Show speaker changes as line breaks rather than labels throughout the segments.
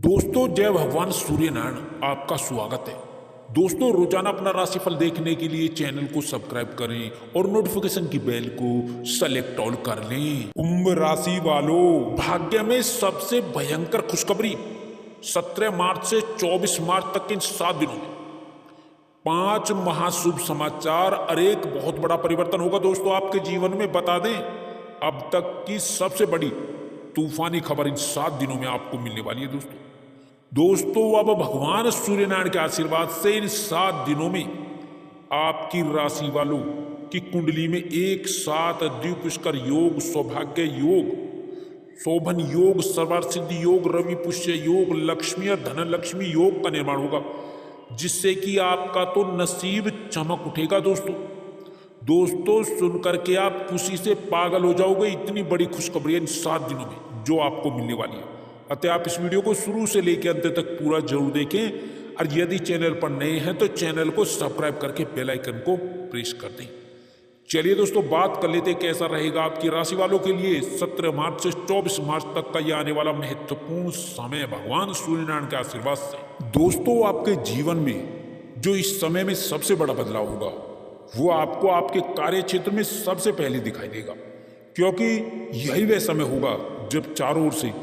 दोस्तों, जय भगवान सूर्यनारायण। आपका स्वागत है। दोस्तों, रोजाना अपना राशिफल देखने के लिए चैनल को सब्सक्राइब करें और नोटिफिकेशन की बेल को सेलेक्ट ऑल कर लें। कुंभ राशि वालों, भाग्य में सबसे भयंकर खुशखबरी 17 मार्च से 24 मार्च तक के इन 7 दिनों में 5 महाशुभ समाचार और एक बहुत बड़ा परिवर्तन होगा। दोस्तों, आपके जीवन में बता दें, अब तक की सबसे बड़ी तूफानी खबर इन 7 दिनों में आपको मिलने वाली है। दोस्तों, अब भगवान सूर्यनारायण के आशीर्वाद से इन 7 दिनों में आपकी राशि वालों की कुंडली में एक साथ द्विपुष्कर योग, सौभाग्य योग, शोभन योग, सर्वार्थ योग, रवि पुष्य योग, लक्ष्मी और धन लक्ष्मी योग का निर्माण होगा, जिससे कि आपका तो नसीब चमक उठेगा। दोस्तों, सुनकर के आप खुशी से पागल हो जाओगे। इतनी बड़ी खुशखबरी इन 7 दिनों में जो आपको मिलने वाली है। अतः आप इस वीडियो को शुरू से लेकर अंत तक पूरा जरूर देखें और यदि चैनल पर नए हैं तो चैनल को सब्सक्राइब करके बेल आइकन को प्रेस कर दें। चलिए दोस्तों, बात कर लेते कैसा रहेगा आपकी राशि वालों के लिए 17 मार्च से 24 मार्च तक का यह आने वाला महत्वपूर्ण समय भगवान सूर्यनारायण के आशीर्वाद से। दोस्तों, आपके जीवन में जो इस समय में सबसे बड़ा बदलाव होगा वो आपको आपके कार्य क्षेत्र में सबसे पहले दिखाई देगा, क्योंकि यही वह समय होगा जब चारों ओर से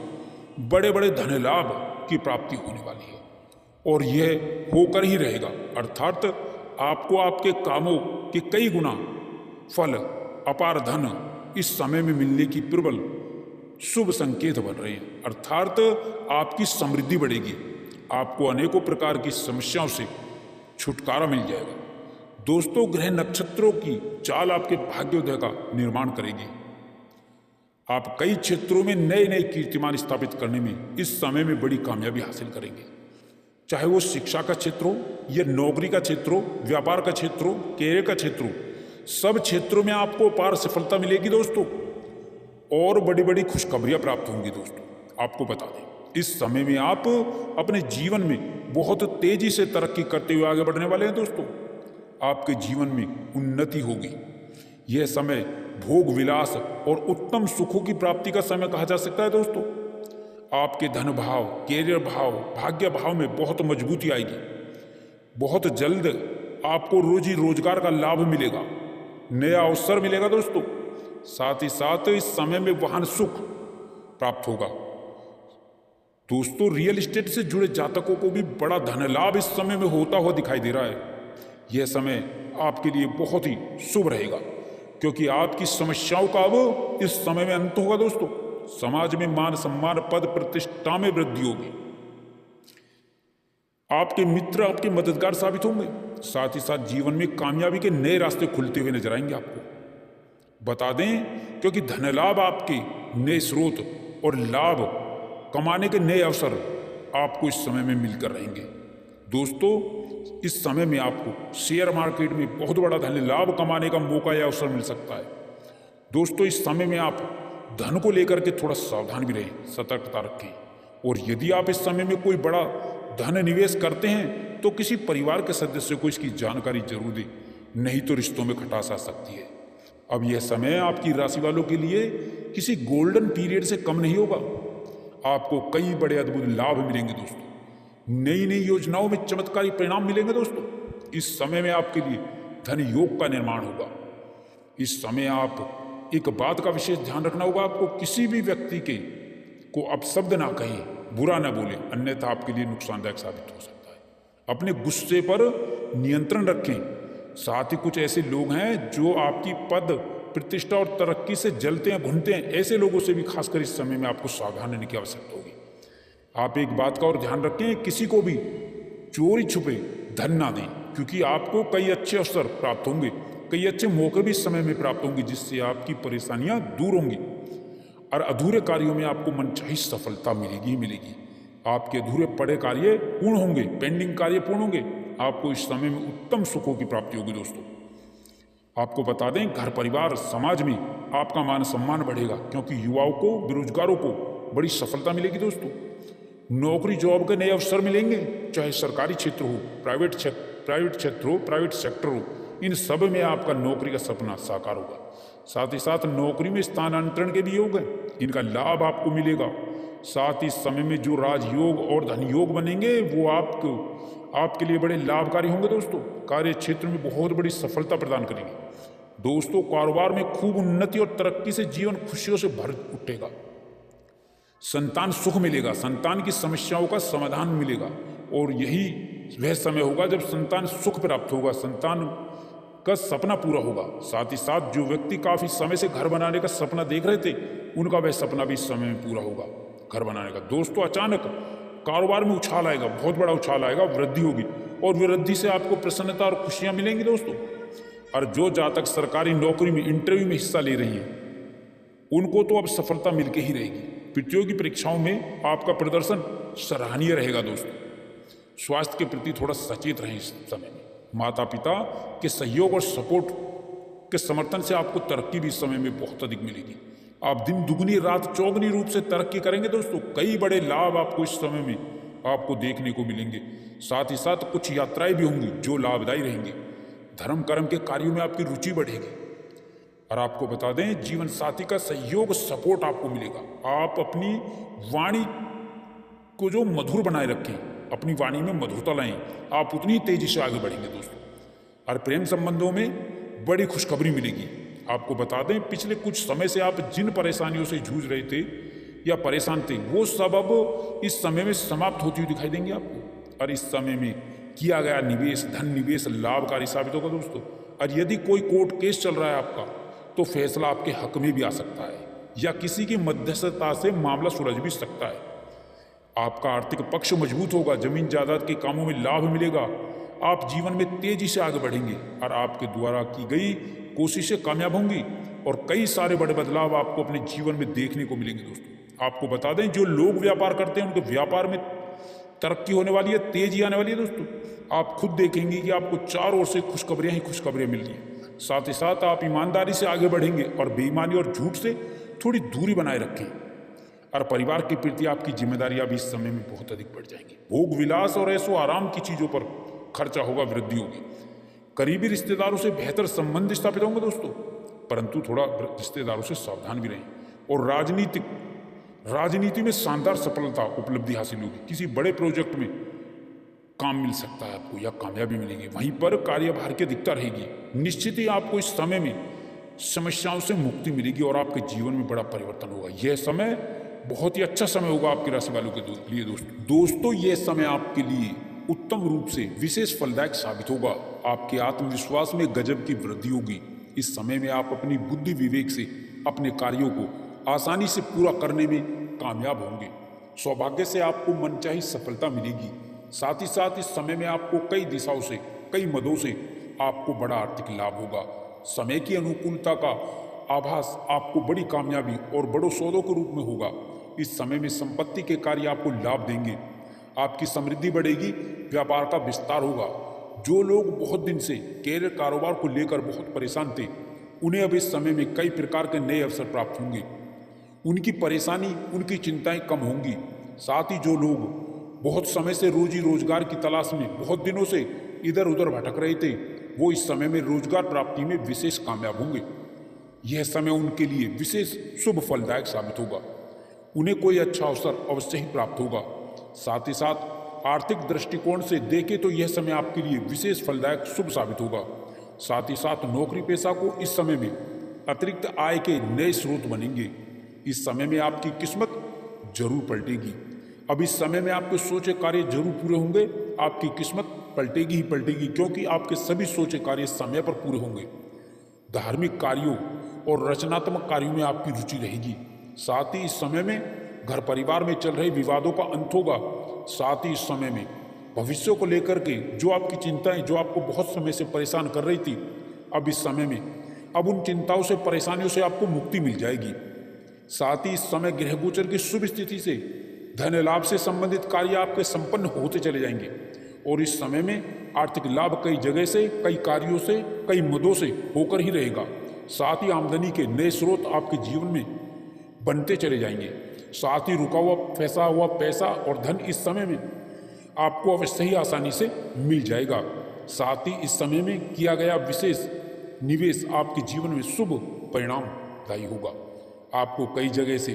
बड़े बड़े धन लाभ की प्राप्ति होने वाली है और यह होकर ही रहेगा। अर्थात आपको आपके कामों के कई गुना फल, अपार धन इस समय में मिलने की प्रबल शुभ संकेत बन रहे हैं। अर्थात आपकी समृद्धि बढ़ेगी, आपको अनेकों प्रकार की समस्याओं से छुटकारा मिल जाएगा। दोस्तों, ग्रह नक्षत्रों की चाल आपके भाग्योदय का निर्माण करेगी। आप कई क्षेत्रों में नए नए कीर्तिमान स्थापित करने में इस समय में बड़ी कामयाबी हासिल करेंगे, चाहे वो शिक्षा का क्षेत्र हो या नौकरी का क्षेत्र हो, व्यापार का क्षेत्र हो, कैरियर का क्षेत्र हो, सब क्षेत्रों में आपको अपार सफलता मिलेगी दोस्तों, और बड़ी बड़ी खुशखबरियां प्राप्त होंगी। दोस्तों, आपको बता दें, इस समय में आप अपने जीवन में बहुत तेजी से तरक्की करते हुए आगे बढ़ने वाले हैं। दोस्तों, आपके जीवन में उन्नति होगी। यह समय भोग विलास और उत्तम सुखों की प्राप्ति का समय कहा जा सकता है। दोस्तों, आपके धन भाव, कैरियर भाव, भाग्य भाव में बहुत मजबूती आएगी। बहुत जल्द आपको रोजी रोजगार का लाभ मिलेगा, नया अवसर मिलेगा। दोस्तों, साथ ही साथ इस समय में वाहन सुख प्राप्त होगा। दोस्तों, रियल एस्टेट से जुड़े जातकों को भी बड़ा धन लाभ इस समय में होता हुआ दिखाई दे रहा है। यह समय आपके लिए बहुत ही शुभ रहेगा, क्योंकि आपकी समस्याओं का अब इस समय में अंत होगा। दोस्तों, समाज में मान सम्मान, पद प्रतिष्ठा में वृद्धि होगी। आपके मित्र आपके मददगार साबित होंगे। साथ ही साथ जीवन में कामयाबी के नए रास्ते खुलते हुए नजर आएंगे आपको। बता दें, क्योंकि धन लाभ, आपके नए स्रोत और लाभ कमाने के नए अवसर आपको इस समय में मिलकर रहेंगे। दोस्तों, इस समय में आपको शेयर मार्केट में बहुत बड़ा धन लाभ कमाने का मौका या अवसर मिल सकता है। दोस्तों, इस समय में आप धन को लेकर के थोड़ा सावधान भी रहें, सतर्कता रखें। और यदि आप इस समय में कोई बड़ा धन निवेश करते हैं तो किसी परिवार के सदस्य को इसकी जानकारी जरूर दें, नहीं तो रिश्तों में खटास आ सकती है। अब यह समय आपकी राशि वालों के लिए किसी गोल्डन पीरियड से कम नहीं होगा। आपको कई बड़े अद्भुत लाभ मिलेंगे। दोस्तों, नई नई योजनाओं में चमत्कारी परिणाम मिलेंगे। दोस्तों, इस समय में आपके लिए धन योग का निर्माण होगा। इस समय आप एक बात का विशेष ध्यान रखना होगा, आपको किसी भी व्यक्ति के को अपशब्द ना कहें, बुरा ना बोले, अन्यथा आपके लिए नुकसानदायक साबित हो सकता है। अपने गुस्से पर नियंत्रण रखें। साथ ही कुछ ऐसे लोग हैं जो आपकी पद प्रतिष्ठा और तरक्की से जलते हैं, घुनते हैं। ऐसे लोगों से भी खासकर इस समय में आपको सावधान रहने की आवश्यकता होगी। आप एक बात का और ध्यान रखें, किसी को भी चोरी छुपे धन ना दें, क्योंकि आपको कई अच्छे अवसर प्राप्त होंगे, कई अच्छे मौके भी इस समय में प्राप्त होंगे, जिससे आपकी परेशानियां दूर होंगी और अधूरे कार्यों में आपको मनचाही सफलता मिलेगी ही मिलेगी। आपके अधूरे पड़े कार्य पूर्ण होंगे, पेंडिंग कार्य पूर्ण होंगे। आपको इस समय में उत्तम सुखों की प्राप्ति होगी। दोस्तों, आपको बता दें, घर परिवार समाज में आपका मान सम्मान बढ़ेगा, क्योंकि युवाओं को, बेरोजगारों को बड़ी सफलता मिलेगी। दोस्तों, नौकरी जॉब के नए अवसर मिलेंगे, चाहे सरकारी क्षेत्र हो, प्राइवेट क्षेत्र हो, प्राइवेट सेक्टर हो, इन सब में आपका नौकरी का सपना साकार होगा। साथ ही साथ नौकरी में स्थानांतरण के भी योग हैं, इनका लाभ आपको मिलेगा। साथ ही समय में जो राजयोग और धन योग बनेंगे वो आपके लिए बड़े लाभकारी होंगे दोस्तों। कार्य क्षेत्र में बहुत बड़ी सफलता प्रदान करेंगे दोस्तों। कारोबार में खूब उन्नति और तरक्की से जीवन खुशियों से भर उठेगा। संतान सुख मिलेगा, संतान की समस्याओं का समाधान मिलेगा और यही वह समय होगा जब संतान सुख प्राप्त होगा, संतान का सपना पूरा होगा। साथ ही साथ जो व्यक्ति काफी समय से घर बनाने का सपना देख रहे थे उनका वह सपना भी इस समय में पूरा होगा घर बनाने का। दोस्तों अचानक कारोबार में उछाल आएगा, बहुत बड़ा उछाल आएगा, वृद्धि होगी और वृद्धि से आपको प्रसन्नता और खुशियां मिलेंगी दोस्तों। और जो जातक सरकारी नौकरी में इंटरव्यू में हिस्सा ले रही हैं उनको तो अब सफलता मिलके ही रहेगी। प्रतियोगी परीक्षाओं में आपका प्रदर्शन सराहनीय रहेगा दोस्तों। स्वास्थ्य के प्रति थोड़ा सचेत रहें इस समय में। माता पिता के सहयोग और सपोर्ट के समर्थन से आपको तरक्की भी इस समय में बहुत अधिक मिलेगी। आप दिन दुगनी रात चौगनी रूप से तरक्की करेंगे दोस्तों। कई बड़े लाभ आपको इस समय में आपको देखने को मिलेंगे। साथ ही साथ कुछ यात्राएं भी होंगी जो लाभदायी रहेंगी। धर्म कर्म के कार्यों में आपकी रुचि बढ़ेगी। और आपको बता दें जीवन साथी का सहयोग सपोर्ट आपको मिलेगा। आप अपनी वाणी को जो मधुर बनाए रखें, अपनी वाणी में मधुरता लाएं, आप उतनी तेजी से आगे बढ़ेंगे दोस्तों। और प्रेम संबंधों में बड़ी खुशखबरी मिलेगी। आपको बता दें पिछले कुछ समय से आप जिन परेशानियों से जूझ रहे थे या परेशान थे वो सब अब इस समय में समाप्त होती हुई दिखाई देंगे आपको। और इस समय में किया गया निवेश, धन निवेश लाभकारी साबित होगा दोस्तों। और यदि कोई कोर्ट केस चल रहा है आपका तो फैसला आपके हक में भी आ सकता है या किसी की मध्यस्थता से मामला सुलझ भी सकता है। आपका आर्थिक पक्ष मजबूत होगा, जमीन जायदाद के कामों में लाभ मिलेगा। आप जीवन में तेजी से आगे बढ़ेंगे और आपके द्वारा की गई कोशिशें कामयाब होंगी और कई सारे बड़े बदलाव आपको अपने जीवन में देखने को मिलेंगे दोस्तों। आपको बता दें जो लोग व्यापार करते हैं उनके व्यापार में तरक्की होने वाली है, तेजी आने वाली है दोस्तों। आप खुद देखेंगे कि आपको चारों ओर से खुशखबरियां ही खुशखबरियां मिल रही हैं। साथ ही साथ आप ईमानदारी से आगे बढ़ेंगे और बेईमानी और झूठ से थोड़ी दूरी बनाए रखें। और परिवार के प्रति आपकी जिम्मेदारियां भी इस समय में बहुत अधिक बढ़ जाएंगी। भोग विलास और ऐसो आराम की चीजों पर खर्चा होगा, वृद्धि होगी। करीबी रिश्तेदारों से बेहतर संबंध स्थापित होंगे दोस्तों, परंतु थोड़ा रिश्तेदारों से सावधान भी रहें। और राजनीति में शानदार सफलता उपलब्धि हासिल होगी। किसी बड़े प्रोजेक्ट में काम मिल सकता है आपको या कामयाबी मिलेगी। वहीं पर कार्यभार की अधिकता रहेगी। निश्चित ही आपको इस समय में समस्याओं से मुक्ति मिलेगी और आपके जीवन में बड़ा परिवर्तन होगा। यह समय बहुत ही अच्छा समय होगा आपकी राशि वालों के लिए दोस्तों। यह समय आपके लिए उत्तम रूप से विशेष फलदायक साबित होगा। आपके आत्मविश्वास में गजब की वृद्धि होगी। इस समय में आप अपनी बुद्धि विवेक से अपने कार्यों को आसानी से पूरा करने में कामयाब होंगे। सौभाग्य से आपको मनचाही सफलता मिलेगी। साथ ही साथ इस समय में आपको कई दिशाओं से, कई मदों से आपको बड़ा आर्थिक लाभ होगा। समय की अनुकूलता का आभास आपको बड़ी कामयाबी और बड़ों सौदों के रूप में होगा। इस समय में संपत्ति के कार्य आपको लाभ देंगे। आपकी समृद्धि बढ़ेगी, व्यापार का विस्तार होगा। जो लोग बहुत दिन से कैरियर कारोबार को लेकर बहुत परेशान थे उन्हें अब इस समय में कई प्रकार के नए अवसर प्राप्त होंगे। उनकी परेशानी, उनकी चिंताएं कम होंगी। साथ ही जो लोग बहुत समय से रोजी रोजगार की तलाश में बहुत दिनों से इधर उधर भटक रहे थे वो इस समय में रोजगार प्राप्ति में विशेष कामयाब होंगे। यह समय उनके लिए विशेष शुभ फलदायक साबित होगा। उन्हें कोई अच्छा अवसर अवश्य ही प्राप्त होगा। साथ ही साथ आर्थिक दृष्टिकोण से देखें तो यह समय आपके लिए विशेष फलदायक शुभ साबित होगा। साथ ही साथ नौकरी पेशा को इस समय में अतिरिक्त आय के नए स्रोत बनेंगे। इस समय में आपकी किस्मत जरूर पलटेगी। अब इस समय में आपके सोचे कार्य जरूर पूरे होंगे। आपकी किस्मत पलटेगी ही पलटेगी क्योंकि आपके सभी सोचे कार्य समय पर पूरे होंगे। धार्मिक कार्यों और रचनात्मक कार्यों में आपकी रुचि रहेगी। साथ ही इस समय में घर परिवार में चल रहे विवादों का अंत होगा। साथ ही इस समय में भविष्य को लेकर के जो आपकी चिंताएं, जो आपको बहुत समय से परेशान कर रही थी, अब इस समय में अब उन चिंताओं से, परेशानियों से आपको मुक्ति मिल जाएगी। साथ ही इस समय ग्रह गोचर की शुभ स्थिति से धन लाभ से संबंधित कार्य आपके संपन्न होते चले जाएंगे और इस समय में आर्थिक लाभ कई जगह से, कई कार्यों से, कई मदों से होकर ही रहेगा। साथ ही आमदनी के नए स्रोत आपके जीवन में बनते चले जाएंगे। साथ ही रुका हुआ फंसा हुआ पैसा और धन इस समय में आपको अवश्य ही आसानी से मिल जाएगा। साथ ही इस समय में किया गया विशेष निवेश आपके जीवन में शुभ परिणामदायी होगा। आपको कई जगह से,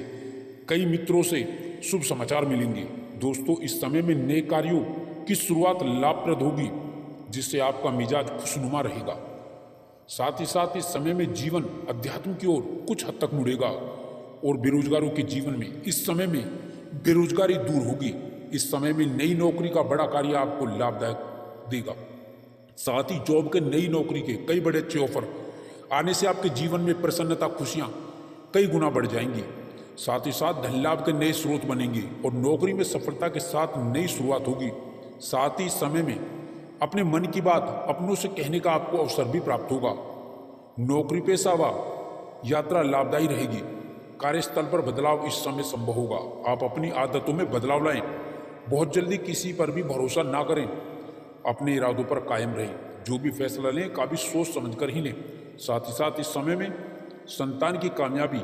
कई मित्रों से शुभ समाचार मिलेंगे। दोस्तों, इस समय में नए कार्यों की शुरुआत लाभप्रद होगी, जिससे आपका मिजाज खुशनुमा रहेगा। साथ ही साथ इस समय में जीवन अध्यात्म की ओर कुछ हद तक मुड़ेगा और बेरोजगारों के जीवन में इस समय में बेरोजगारी दूर होगी। इस समय में नई नौकरी का बड़ा कार्य आपको लाभदायक देगा। साथ ही जॉब के नई नौकरी के कई बड़े अच्छे ऑफर आने से आपके जीवन में प्रसन्नता, खुशियां कई गुना बढ़ जाएंगी। साथ ही साथ धन लाभ के नए स्रोत बनेंगे और नौकरी में सफलता के साथ नई शुरुआत होगी। साथ ही इस समय में अपने मन की बात अपनों से कहने का आपको अवसर भी प्राप्त होगा। नौकरी पेशा व यात्रा लाभदायी रहेगी। कार्यस्थल पर बदलाव इस समय संभव होगा। आप अपनी आदतों में बदलाव लाएं। बहुत जल्दी किसी पर भी भरोसा ना करें। अपने इरादों पर कायम रहें। जो भी फैसला लें काफी सोच समझ कर ही लें। साथ ही साथ इस समय में संतान की कामयाबी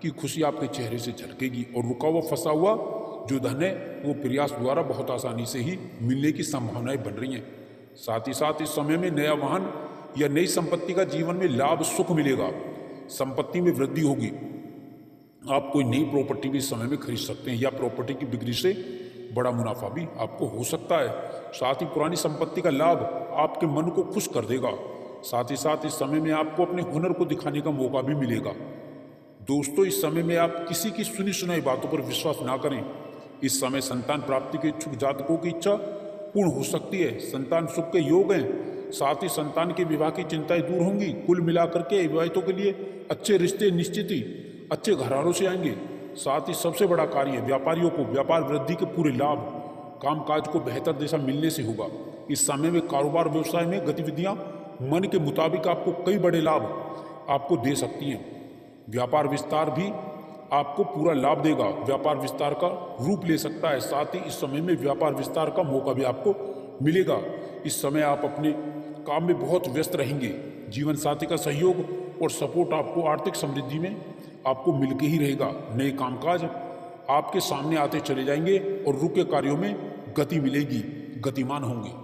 की खुशी आपके चेहरे से झलकेगी और रुका हुआ फंसा हुआ जो धन है वो प्रयास द्वारा बहुत आसानी से ही मिलने की संभावनाएं बन रही हैं। साथ ही साथ इस समय में नया वाहन या नई संपत्ति का जीवन में लाभ, सुख मिलेगा। संपत्ति में वृद्धि होगी। आप कोई नई प्रॉपर्टी भी इस समय में खरीद सकते हैं या प्रॉपर्टी की बिक्री से बड़ा मुनाफा भी आपको हो सकता है। साथ ही पुरानी संपत्ति का लाभ आपके मन को खुश कर देगा। साथ ही साथ इस समय में आपको अपने हुनर को दिखाने का मौका भी मिलेगा। दोस्तों, इस समय में आप किसी की सुनी सुनाई बातों पर विश्वास ना करें। इस समय संतान प्राप्ति के इच्छुक जातकों की इच्छा पूर्ण हो सकती है। संतान सुख के योग हैं। साथ ही संतान के विवाह की चिंताएं दूर होंगी। कुल मिलाकर के विवाहितों के लिए अच्छे रिश्ते निश्चित ही अच्छे घरानों से आएंगे। साथ ही सबसे बड़ा कार्य व्यापारियों को व्यापार वृद्धि के पूरे लाभ, कामकाज को बेहतर दिशा मिलने से होगा। इस समय में कारोबार व्यवसाय में गतिविधियां मन के मुताबिक आपको कई बड़े लाभ आपको दे सकती हैं। व्यापार विस्तार भी आपको पूरा लाभ देगा। व्यापार विस्तार का रूप ले सकता है। साथ ही इस समय में व्यापार विस्तार का मौका भी आपको मिलेगा। इस समय आप अपने काम में बहुत व्यस्त रहेंगे। जीवन साथी का सहयोग और सपोर्ट आपको आर्थिक समृद्धि में आपको मिलके ही रहेगा। नए कामकाज आपके सामने आते चले जाएंगे और रुके कार्यों में गति मिलेगी, गतिमान होंगे।